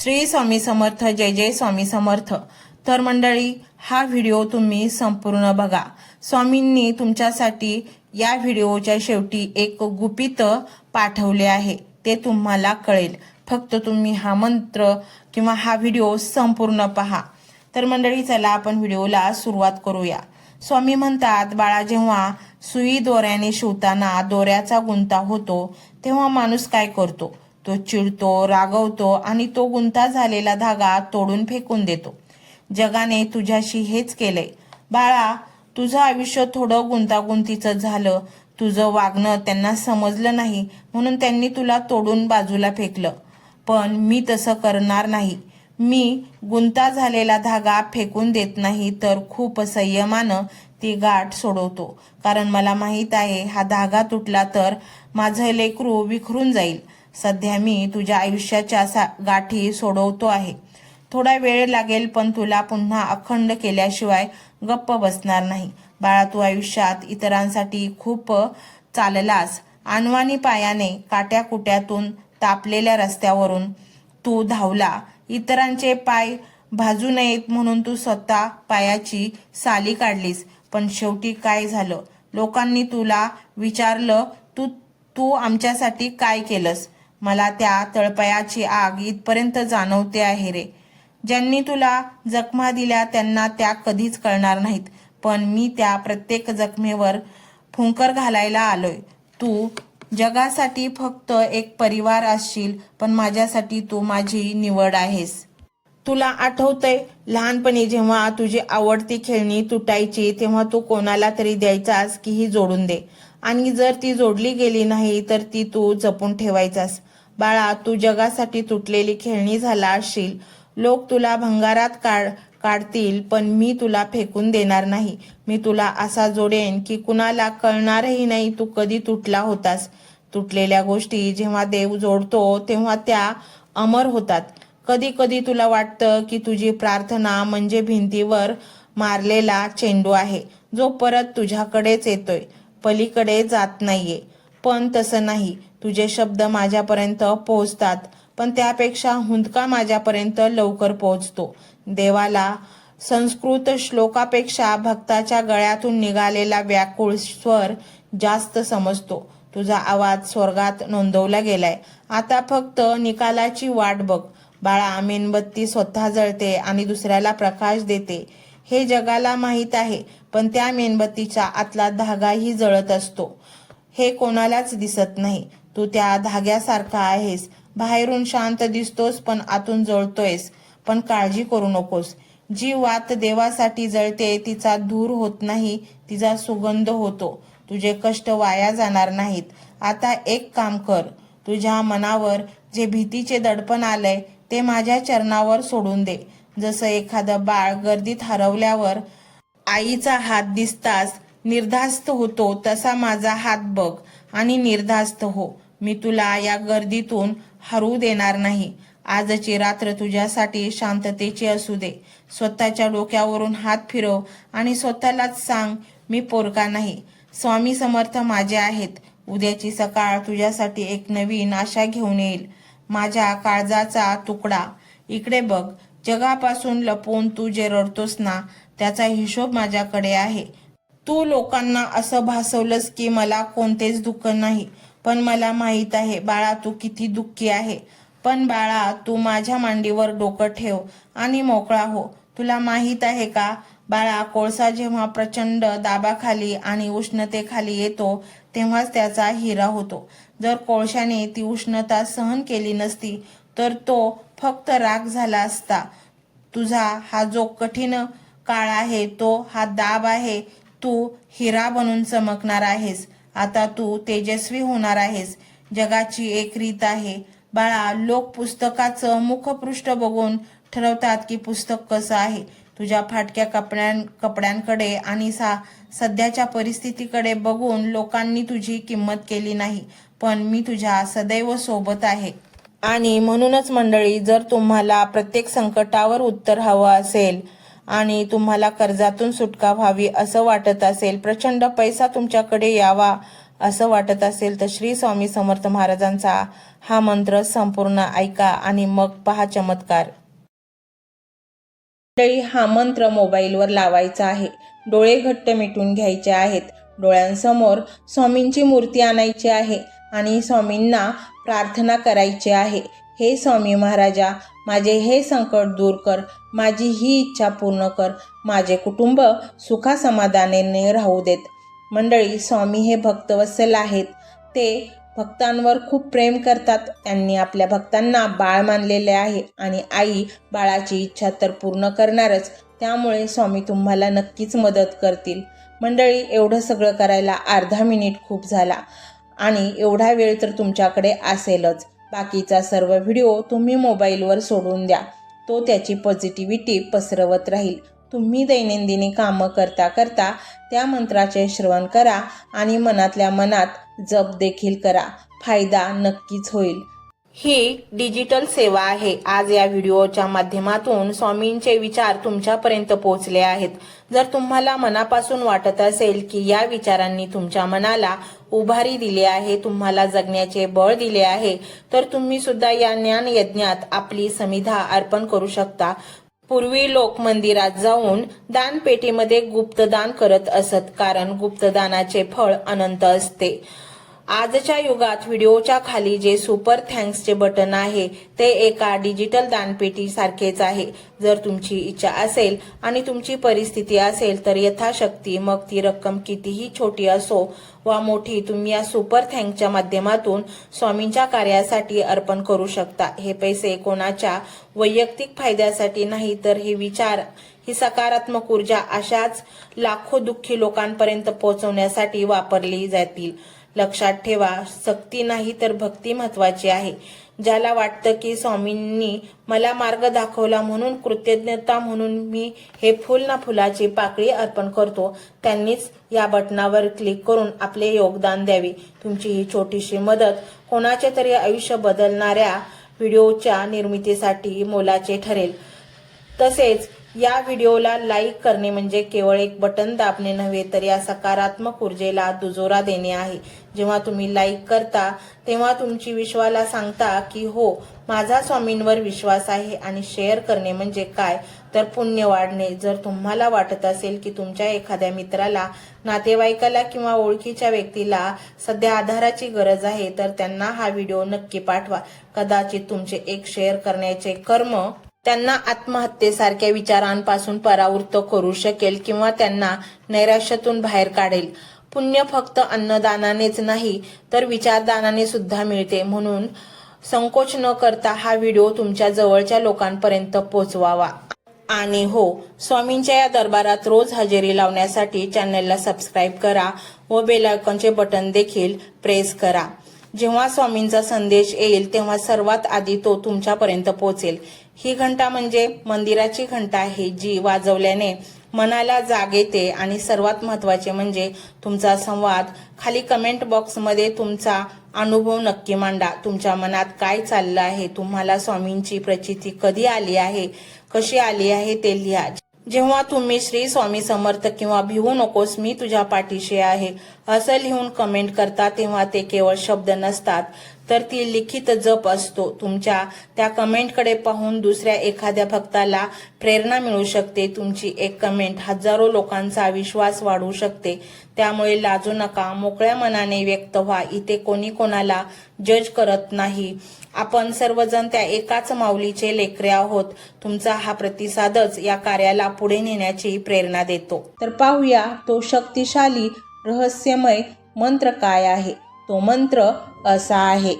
श्री स्वामी समर्थ. जय जय स्वामी समर्थ. तर मंडळी, हा व्हिडिओ तुम्ही संपूर्ण बघा. स्वामींनी तुमच्यासाठी या व्हिडिओच्या शेवटी एक गुपित पाठवले आहे, ते तुम्हाला कळेल. फक्त तुम्ही हा मंत्र किंवा हा व्हिडिओ संपूर्ण पहा. तर मंडळी, चला आपण व्हिडिओला सुरुवात करूया. स्वामी म्हणतात, बाळा, जेव्हा सुई दोऱ्याने शिवताना दोऱ्याचा गुंता होतो तेव्हा माणूस काय करतो? तो चिडतो, रागवतो आणि तो गुंता झालेला धागा तोडून फेकून देतो. जगाने तुझ्याशी हेच केलंय. बाळा, तुझं आयुष्य थोडं गुंतागुंतीचं झालं. तुझं वागणं त्यांना समजलं नाही म्हणून त्यांनी तुला तोडून बाजूला फेकलं. पण मी तसं करणार नाही. मी गुंता झालेला धागा फेकून देत नाही, तर खूप संयमानं ती गाठ सोडवतो. कारण मला माहीत आहे, हा धागा तुटला तर माझं लेकरू विखरून जाईल. सध्या मी तुझ्या आयुष्याच्या गाठी सोडवतो आहे. थोडा वेळ लागेल, पण तुला पुन्हा अखंड केल्याशिवाय गप्प बसणार नाही. बाळा, तू आयुष्यात इतरांसाठी खूप चाललास. अनवाणी पायाने काट्याकुट्यातून तापलेल्या रस्त्यावरून तू धावला. इतरांचे पाय भाजू नयेत म्हणून तू स्वतः पायाची साली काढलीस. पण शेवटी काय झालं? लोकांनी तुला विचारलं, तू तू आमच्यासाठी काय केलंस? मला त्या तळपायाची आग इथपर्यंत जाणवते आहे रे. ज्यांनी तुला जखमा दिल्या त्यांना त्या कधीच कळणार नाहीत, पण मी त्या प्रत्येक जखमेवर फुंकर घालायला आलोय. तू जगासाठी फक्त एक परिवार असशील, पण माझ्यासाठी तू माझी निवड आहेस. तुला आठवतंय लहानपणी जेव्हा तुझी आवडती खेळणी तुटायची तेव्हा तू कोणाला तरी द्यायचास की ही जोडून दे, आणि जर ती जोडली गेली नाही तर ती तू जपून ठेवायचास. बाळा, तू जगासाठी तुटलेली खेळणी झाला असशील. लोक तुला भंगारात काढतील, पण मी तुला फेकून देणार नाही. मी तुला असा जोडेन की कुणाला कळणारही नाही तू कधी तुटला होतास. तुटलेल्या गोष्टी जेव्हा देव जोडतो तेव्हा त्या अमर होतात. कधी कधी तुला वाटतं की तुझी प्रार्थना म्हणजे भिंतीवर मारलेला चेंडू आहे, जो परत तुझ्याकडेच येतोय, पलीकडे जात नाहीये. पण तसं नाही. तुझे शब्द माझ्यापर्यंत पोहोचतात, पण त्यापेक्षा हुंदका माझ्यापर्यंत लवकर पोहोचतो. देवाला संस्कृत श्लोकापेक्षा भक्ताच्या गळ्यातून निघालेला व्याकुळ स्वर जास्त समजतो. तुझा आवाज स्वर्गात नोंदवला गेलाय. आता फक्त निकालाची वाट बघ. बाळा, मेणबत्ती स्वतः जळते आणि दुसऱ्याला प्रकाश देते हे जगाला माहीत आहे, पण त्या मेणबत्तीचा आतला धागाही जळत असतो. हे कोणालाच दिसत नाही. तू त्या धाग्यासारखा आहेस. बाहेरून शांत दिसतोस, पण आतून जळतोयस. पण काळजी करू नकोस. जी वात देवासाठी जळते तिचा धूर होत नाही, तिचा सुगंध होतो. तुझे कष्ट वाया जाणार नाहीत. आता एक काम कर. तुझ्या मनावर जे भीतीचे दडपण आलंय ते माझ्या चरणावर सोडून दे. जसं एखादं बाळ गर्दीत हरवल्यावर आईचा हात दिसताच निर्धास्त होतो, तसा माझा हात बघ आणि निर्धास्त हो. मी तुला या गर्दीतून हरवू देणार नाही. आजची रात्र तुझ्यासाठी शांततेची असू दे. स्वतःच्या डोक्यावरून हात फिरव आणि स्वतःलाच सांग, मी पोरका नाही. स्वामी समर्थ माझे आहेत. उद्याची सकाळ तुझ्यासाठी एक नवीन आशा घेऊन येईल. माझ्या काळजाचा तुकडा, इकडे बघ. जगापासून लपवून तू जे रडतोस ना, त्याचा हिशोब माझ्याकडे आहे. तू लोकांना असं भासवलंस की मला कोणतेच दुःख नाही, पण मला माहीत आहे बाळा, तू किती दुःखी आहे. पण बाळा, तू माझ्या मांडीवर डोकं ठेव आणि मोकळा हो. तुला माहीत आहे का बाळा, कोळसा जेव्हा प्रचंड दाबाखाली आणि उष्णतेखाली येतो तेव्हाच त्याचा हिरा होतो. जर कोळशाने ती उष्णता सहन केली नसती तर तो फक्त राख झाला असता. तुझा हा जो कठीण काळ आहे तो हा दाब आहे. तू हिरा बनून चमकणार आहेस. आता तू तेजस्वी होणार आहेस. जगाची एक रीत आहे बाळा, लोक पुस्तकाचं मुखपृष्ठ बघून ठरवतात की पुस्तक कसं आहे. तुझ्या फाटक्या कपड्यांकडे आणि सध्याच्या परिस्थितीकडे बघून लोकांनी तुझी किंमत केली नाही, पण मी तुझ्या सदैव सोबत आहे. आणि म्हणूनच मंडळी, जर तुम्हाला प्रत्येक संकटावर उत्तर हवं असेल आणि तुम्हाला कर्जातून सुटका व्हावी असं वाटत असेल, प्रचंड पैसा तुमच्याकडे यावा असं वाटत असेल तर श्री स्वामी समर्थ महाराजांचा हा मंत्र संपूर्ण ऐका आणि मग पहा चमत्कार. हा मंत्र मोबाईलवर लावायचा आहे. डोळे घट्ट मिटून घ्यायचे आहेत. डोळ्यांसमोर स्वामींची मूर्ती आणायची आहे आणि स्वामींना प्रार्थना करायची आहे. हे स्वामी महाराजा, माझे हे संकट दूर कर, माझी ही इच्छा पूर्ण कर, माझे कुटुंब सुखासमाधानाने राहू देत. मंडळी, स्वामी हे भक्तवत्सल आहेत. ते भक्तांवर खूप प्रेम करतात. त्यांनी आपल्या भक्तांना बाळ मानलेले आहे आणि आई बाळाची इच्छा तर पूर्ण करणारच. त्यामुळे स्वामी तुम्हाला नक्कीच मदत करतील. मंडळी, एवढं सगळं करायला अर्धा मिनिट खूप झाला आणि एवढा वेळ तर तुमच्याकडे असेलच. बाकीचा सर्व व्हिडिओ तुम्ही मोबाईलवर सोडून द्या. तो त्याची पॉझिटिव्हिटी पसरवत राहील. तुम्ही दैनंदिनी कामं करता करता त्या मंत्राचे श्रवण करा आणि मनातल्या मनात जप देखील करा. फायदा नक्कीच होईल. ही डिजिटल सेवा आहे. आज या व्हिडिओच्या माध्यमातून स्वामींचे विचार तुमच्यापर्यंत पोहोचले आहेत. जर तुम्हाला मनापासून वाटत असेल की या विचारांनी तुमच्या मनाला उभारी दिली आहे, तुम्हाला जगण्याचे बळ दिले आहे, तर तुम्ही सुद्धा या ज्ञान यज्ञात आपली समिधा अर्पण करू शकता. पूर्वी लोक मंदिरात जाऊन दानपेटीमध्ये गुप्तदान करत असत, कारण गुप्तदानाचे फळ अनंत असते. आजच्या युगात व्हिडिओच्या खाली जे सुपर थँक्सचे बटन आहे ते एका डिजिटल दानपेटी सारखेच आहे. जर तुमची इच्छा असेल आणि तुमची परिस्थिती असेल तर यथाशक्ती, मग ती रक्कम कितीही छोटी असो वा मोठी, तुम्ही या सुपर थँक्सच्या माध्यमातून स्वामींच्या कार्यासाठी अर्पण करू शकता. हे पैसे कोणाच्या वैयक्तिक फायद्यासाठी नाही, तर हे विचार, ही सकारात्मक ऊर्जा अशाच लाखो दुःखी लोकांपर्यंत पोहोचवण्यासाठी वापरली जातील. लक्षात ठेवा, सक्ती नाही तर भक्ती महत्वाची आहे. ज्याला वाटतं की स्वामींनी मला मार्ग दाखवला म्हणून कृतज्ञता म्हणून मी हे फुल ना फुलाची पाकळी अर्पण करतो, त्यांनीच या बटनावर क्लिक करून आपले योगदान द्यावे. तुमची ही छोटीशी मदत कोणाचे तरी आयुष्य बदलणाऱ्या व्हिडिओच्या निर्मितीसाठी मोलाचे ठरेल. तसेच या व्हिडिओला लाईक करणे म्हणजे केवळ एक बटन दाबणे नव्हे, तर या सकारात्मक ऊर्जेला दुजोरा देणे आहे. जेव्हा तुम्ही लाईक करता तेव्हा तुमची विश्वाला सांगता की हो, माझा स्वामींवर विश्वास आहे. आणि शेअर करणे म्हणजे काय, तर पुण्य वाढणे. जर तुम्हाला वाटत असेल की तुमच्या एखाद्या मित्राला, नातेवाईकाला किंवा ओळखीच्या व्यक्तीला सध्या आधाराची गरज आहे, तर त्यांना हा व्हिडिओ नक्की पाठवा. कदाचित तुमचे एक शेअर करण्याचे कर्म त्यांना आत्महत्येसारख्या विचारांपासून परावृत्त करू शकेल किंवा त्यांना नैराश्यातून बाहेर काढेल. पुण्य फक्त अन्नदानानेच नाही, तर विचारदानाने सुद्धा मिळते. म्हणून संकोच न करता हा व्हिडिओ तुमच्या जवळच्या लोकांपर्यंत पोहोचवावा. आणि हो, स्वामींच्या या दरबारात रोज हजेरी लावण्यासाठी चॅनलला सबस्क्राईब करा व बेल आयकॉनचे बटन देखील प्रेस करा. जेव्हा स्वामींचा संदेश येईल तेव्हा सर्वात आधी तो तुमच्यापर्यंत पोहोचेल. ही घंटा म्हणजे मंदिराची घंटा आहे, जी वाजवल्याने मनाला जाग येते. आणि सर्वात महत्त्वाचे म्हणजे तुमचा संवाद. खाली कमेंट बॉक्समध्ये तुमचा अनुभव नक्की मांडा. तुमच्या मनात काय चाललं आहे, तुम्हाला स्वामींची प्रचिती कधी आली आहे, कशी आली आहे ते लिहा. जेव्हा तुम्ही श्री स्वामी समर्थ किंवा भिवू नकोस मी तुझ्या पाठीशी आहे असं लिहून कमेंट करता, तेव्हा ते केवळ शब्द नसतात, तर ती लिखित जप असतो. तुमच्या त्या कमेंटकडे पाहून दुसऱ्या एखाद्या भक्ताला प्रेरणा मिळू शकते. तुमची एक कमेंट हजारो लोकांचा विश्वास वाढवू शकते. त्यामुळे लाजू नका, मोकळ्या मनाने व्यक्त व्हा. इथे कोणी कोणाला जज करत नाही. आपण सर्वजण त्या एकाच माऊलीचे लेकरे आहोत. तुमचा हा प्रतिसादच या कार्याला पुढे नेण्याची प्रेरणा देतो. तर पाहूया तो शक्तिशाली रहस्यमय मंत्र काय आहे. तो मंत्र असा आहे.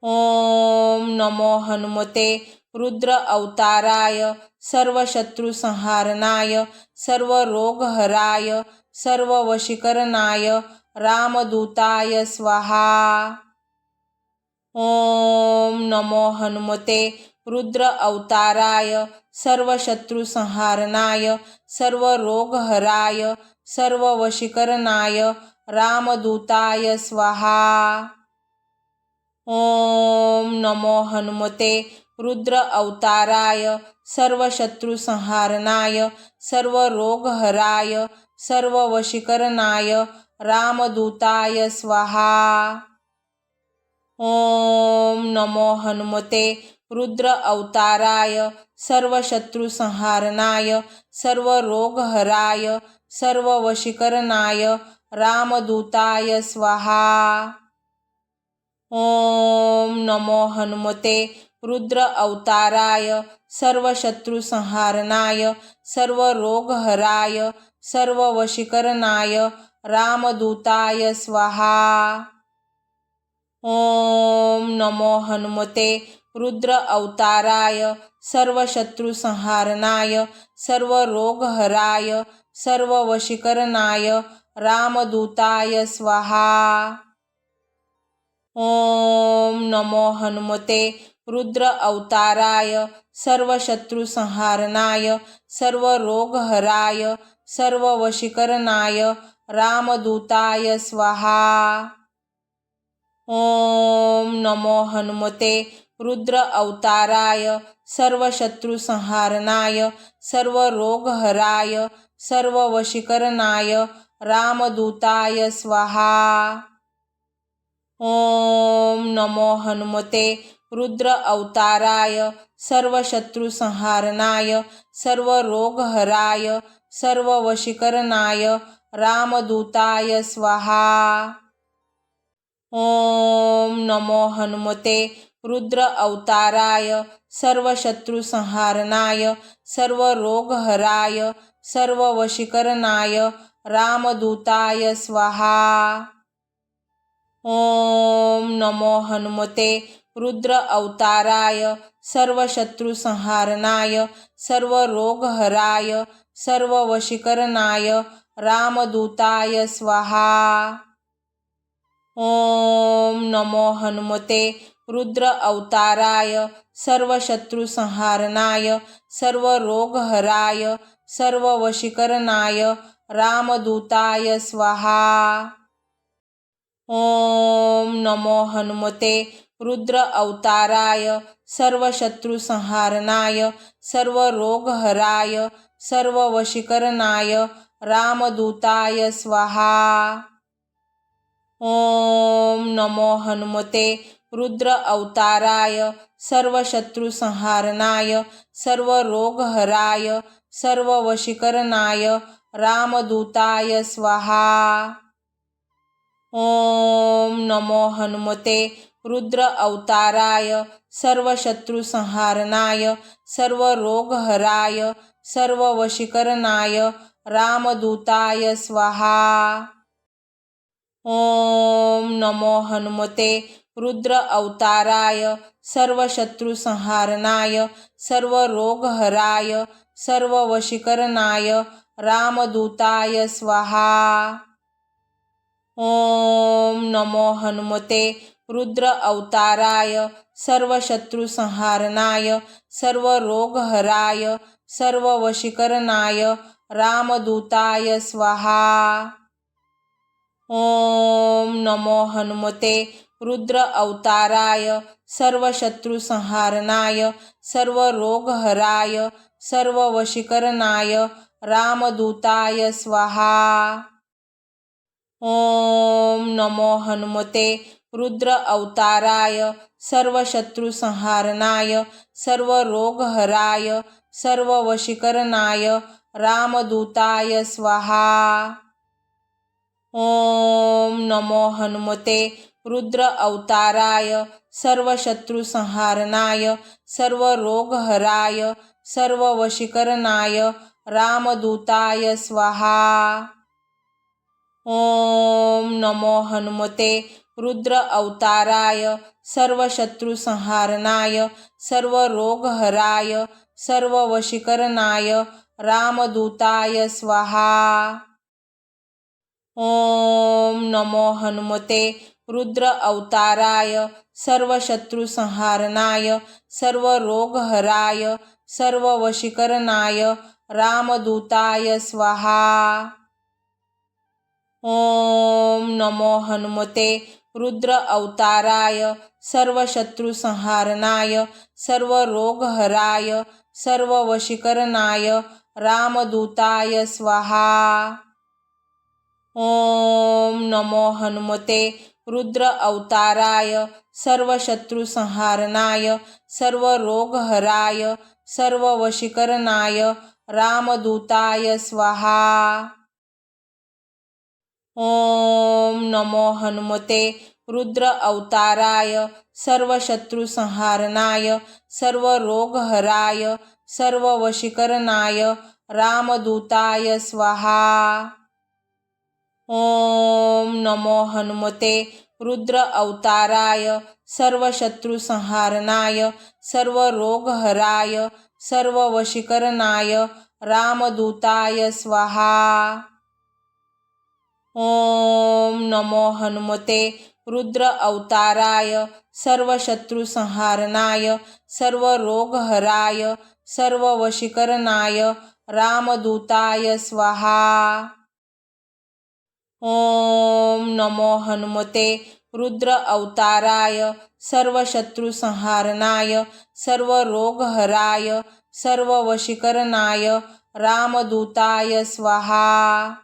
ओम नमो हनुमते रुद्र अवताराय, सर्व शत्रु संहारणाय, सर्व रोग हराय, सर्व वशीकरणाय, रामदूताय स्वाहा. ओम नमो हनुमते रुद्र अवताराय, सर्व शत्रु संहारणाय, सर्व रोग हराय, सर्व वशीकरणाय, रामदूताय स्वाहा. ओम नमो हनुमते रुद्र अवताराय सर्वशत्रुसंहारणाय सर्वरोगहराय सर्ववशीकरणाय रामदूताय स्वाहा। ओम नमो हनुमते रुद्र अवताराय सर्वशत्रुसंहारणाय सर्वरोगहराय सर्ववशीकरणाय रामदूताय स्वाहा। ओम नमो हनुमते रुद्र अवताराय सर्वशत्रुसंहारणाय सर्वरोगहराय सर्ववशीकरणाय रामदूताय स्वाहा। ओम नमो हनुमते रुद्र अवताराय सर्वशत्रुसंहारणाय सर्वरोगहराय सर्ववशीकरणाय रामदूताय स्वाहा। ओम नमो हनुमते रुद्र अवताराय सर्वशत्रुसंहारणाय सर्वरोगहराय सर्ववशीकरणाय रामदूताय स्वाहा। ओम नमो हनुमते रुद्र अवताराय सर्वशत्रुसंहारणाय सर्वरोगहराय सर्ववशीकरणाय रामदूताय स्वाहा। ओम नमो हनुमते रुद्र अवताराय सर्वशत्रुसंहारणाय सर्वरोगहराय सर्ववशीकरणाय रामदूताय स्वाहा। ओम नमो हनुमते रुद्र अवताराय सर्वशत्रुसंहारणाय सर्वरोगहराय सर्ववशीकरणाय रामदूताय स्वाहा। ओम नमो हनुमते रुद्र अवताराय सर्वशत्रुसंहारणाय सर्वरोगहराय सर्ववशीकरणाय रामदूताय स्वाहा। ओम नमो हनुमते रुद्र अवताराय सर्वशत्रुसंहारणाय सर्वरोगहराय सर्ववशीकरणाय रामदूताय स्वाहा। ओम नमो हनुमते रुद्र अवताराय सर्वशत्रुसंहारणाय सर्वरोगहराय सर्ववशीकरणाय रामदूताय स्वाहा। ओम नमो हनुमते रुद्र अवताराय सर्वशत्रुसंहारणाय सर्वरोगहराय सर्ववशीकरणाय रामदूताय स्वाहा। ओम नमो हनुमते रुद्र अवताराय सर्वशत्रुसंहारणाय सर्वरोगहराय सर्ववशीकरणाय रामदूताय स्वाहा। ओम नमो हनुमते रुद्र अवताराय सर्वशत्रुसंहारणाय सर्वरोगहराय सर्ववशीकरणाय रामदूताय स्वाहा। ओम नमो हनुमते रुद्र अवताराय सर्वशत्रुसंहारणाय सर्वरोगहराय सर्ववशीकरणाय रामदूताय स्वाहा। ओम नमो हनुमते रुद्र अवताराय सर्वशत्रुसंहारणाय सर्वरोगहराय सर्ववशीकरणाय रामदूताय स्वाहा। ओम नमो हनुमते रुद्र अवताराय सर्वशत्रुसंहारणाय सर्वरोगहराय सर्ववशीकरणाय रामदूताय स्वाहा। ओम नमो हनुमते रुद्र अवताराय सर्वशत्रुसंहारणाय सर्वरोगहराय सर्ववशीकरणाय रामदूताय स्वाहा। ओम नमो हनुमते रुद्र अवताराय सर्वशत्रुसंहारणाय सर्वरोगहराय सर्ववशीकरणाय रामदूताय स्वाहा। ओम नमो हनुमते रुद्र अवताराय सर्वशत्रुसंहारणाय सर्वरोगहराय सर्ववशीकरणाय रामदूताय स्वाहा। ओम नमो हनुमते रुद्र अवताराय सर्वशत्रुसंहारणाय सर्वरोगहराय सर्ववशीकरणाय रामदूताय स्वाहा। ओम नमो हनुमते रुद्र अवताराय सर्वशत्रुसंहारणाय सर्वरोगहराय सर्ववशीकरणाय रामदूताय स्वाहा। ओम नमो हनुमते रुद्र अवताराय सर्वशत्रुसंहारणाय सर्वरोगहराय सर्ववशीकरणाय रामदूताय स्वाहा। ओम नमो हनुमते रुद्र अवताराय सर्वशत्रुसंहारणाय सर्वरोगहराय सर्ववशीकरणाय रामदूताय स्वाहा। ओम नमो हनुमते रुद्र अवताराय सर्वशत्रुसंहारणाय सर्वरोगहराय सर्ववशीकरणाय रामदूताय स्वाहा। ओम नमो हनुमते रुद्र अवताराय सर्वशत्रुसंहारणाय सर्वरोगहराय सर्ववशीकरणाय रामदूताय स्वाहा।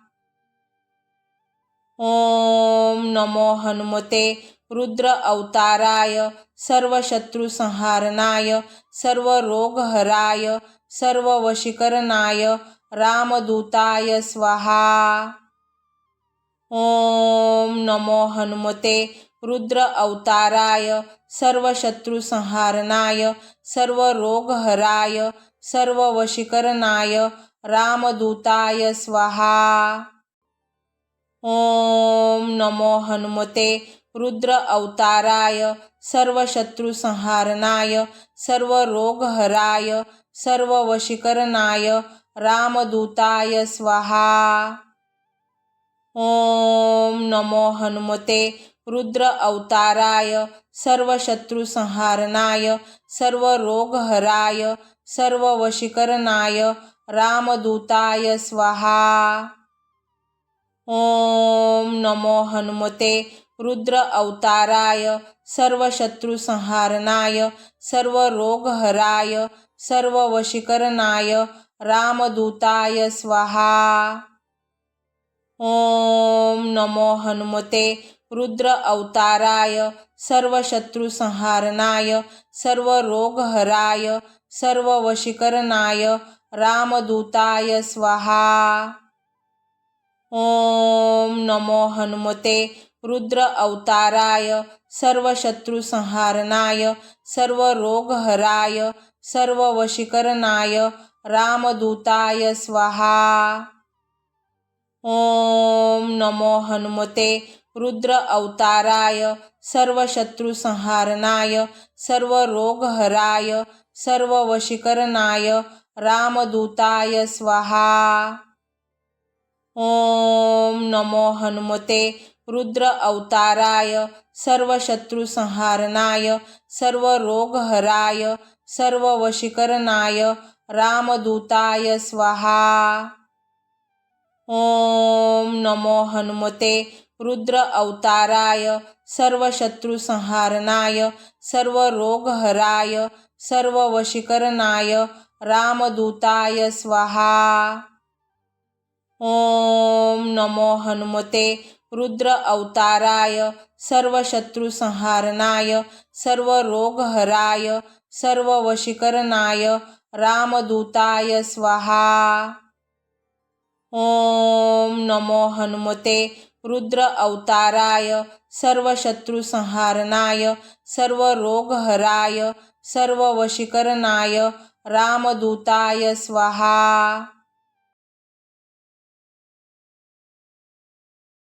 ओम नमो हनुमते रुद्र अवताराय सर्वशत्रुसंहारणाय सर्वरोगहराय सर्ववशीकरणाय रामदूताय स्वाहा। ओम नमो हनुमते रुद्र अवताराय सर्वशत्रुसंहारणाय सर्वरोगहराय सर्ववशीकरणाय रामदूताय स्वाहा। ओम नमो हनुमते रुद्र अवताराय सर्वशत्रुसंहारणाय सर्वरोगहराय सर्ववशीकरणाय रामदूताय स्वाहा। ओम नमो हनुमते रुद्र अवताराय सर्वशत्रुसंहारणाय सर्वरोगहराय सर्ववशीकरणाय रामदूताय स्वाहा। ओम नमो हनुमते रुद्र अवताराय सर्वशत्रुसंहारणाय सर्वरोगहराय सर्ववशीकरणाय रामदूताय स्वाहा। ओम नमो हनुमते रुद्र अवताराय सर्वशत्रुसंहारणाय सर्वरोगहराय सर्ववशीकरणाय रामदूताय स्वाहा। ओम नमो हनुमते रुद्र अवताराय सर्वशत्रुसंहारणाय सर्वरोगहराय सर्ववशीकरणाय रामदूताय स्वाहा। ओम नमो हनुमते रुद्र अवताराय सर्वशत्रुसंहारणाय सर्वरोगहराय सर्ववशीकरणाय रामदूताय स्वाहा। ओम नमो हनुमते रुद्र अवताराय सर्वशत्रुसंहारणाय सर्वरोगहराय सर्ववशीकरणाय रामदूताय स्वाहा। ओम नमो हनुमते रुद्र अवताराय सर्वशत्रुसंहारणाय सर्वरोगहराय सर्ववशीकरणाय रामदूताय स्वाहा। ओम नमो हनुमते रुद्र अवताराय सर्वशत्रुसंहारणाय सर्वरोगहराय सर्ववशीकरणाय रामदूताय स्वाहा। ओम नमो हनुमते रुद्र अवताराय सर्वशत्रुसंहारणाय सर्वरोगहराय सर्ववशीकरणाय रामदूताय स्वाहा।